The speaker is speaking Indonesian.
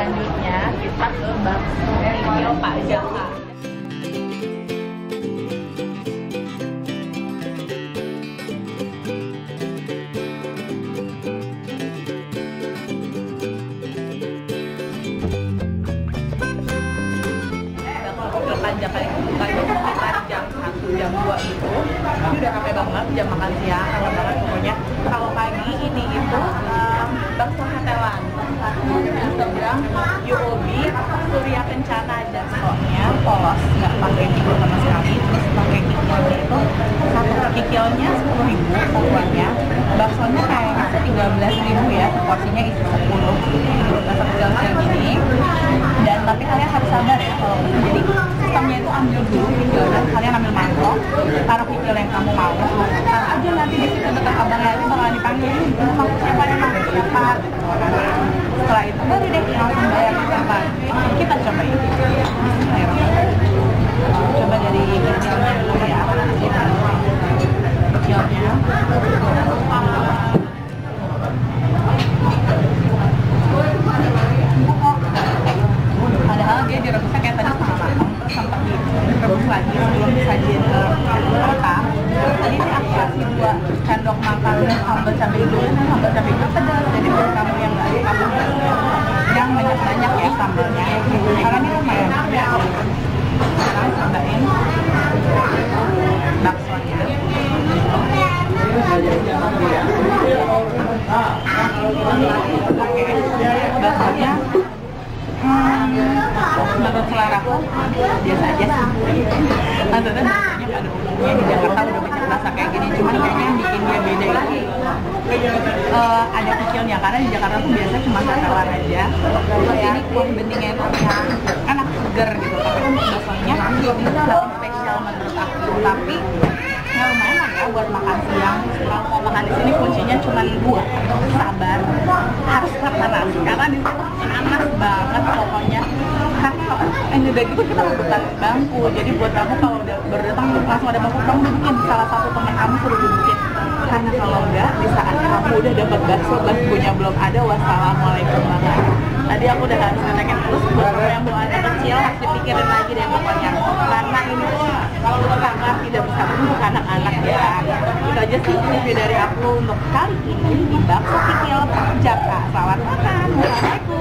selanjutnya kita ke bakso kikil Pak Jaka. Jaka itu bukanya sekitar jam 1, jam 2 gitu. Ini udah rame banget, jam makan siang, rame banget pokoknya. Kalau pagi ini itu bakso Hatelan, Instagram UOB Surya Kencana, baksonya polos, nggak pakai mie sama sekali. Terus pakai kikilnya itu satu kikilnya 10.000 ukurannya. Baksonya kayak 13.000 ya, porsinya isi 10. Bakso kecil-kecil gini. Dan tapi kalian harus sabar ya kalau jadi sistemnya itu ambil dulu kikilnya, kalian ambil mangkok, taruh kikil yang kamu mau, taruh aja nanti di situ dekat abangnya nanti bakalan dipanggil, ini mangkok siapa, ini mangkok siapa. Setelah itu baru deh langsung bayar berapa. Kita cobain. Coba dari kikilnya dulu ya. Kikilnya. Padahal dia direbusnya kayak tadi setengah matang, terus sempat direbus lagi sebelum disajiin ke mereka. Tadi ini aku kasih 2 sendok makan sambal cabai hijau, sambal cabai hijau pedas. Jadi buat kamu yang nggak suka pedas, yang banyak-banyak ya sambalnya. Karena ini lumayan pedas. Sekarang cobain baksonya. Oke, baksonya menurut selera aku biasa aja sih. Maksudnya baksonya pada umumnya di Jakarta udah banyak rasa kayak gini, cuman kayaknya yang bikin dia beda itu ada kikilnya, karena di Jakarta tuh biasa cuma Hatelan aja. Terus ini kuah beningnya itu yang enak, seger gitu. Tapi untuk baksonya lebih spesial menurut aku. Tapi ya lumayan lah ya buat makan siang. Kalau mau makan di sini kuncinya cuma 2, sabar, harus panas karena di situ panas banget pokoknya. Karena ini udah gitu kita rebutan bangku, jadi buat kamu kalau udah baru datang langsung ada bangku, kamu dudukin salah satu teman kamu suruh dudukin. Karena kalau enggak, di saat kamu udah dapat bakso, bangkunya belum ada, wassalamualaikum banget. Tadi aku udah harus ngetekin terus buat kamu yang bawa anak kecil harus dipikirin lagi deh pokoknya. Karena ini tuh sangat tidak bisa untuk anak-anak ya. Itu aja sih review dari aku untuk kali ini di bakso kikil Pak Jaka. Selamat makan. Assalamualaikum.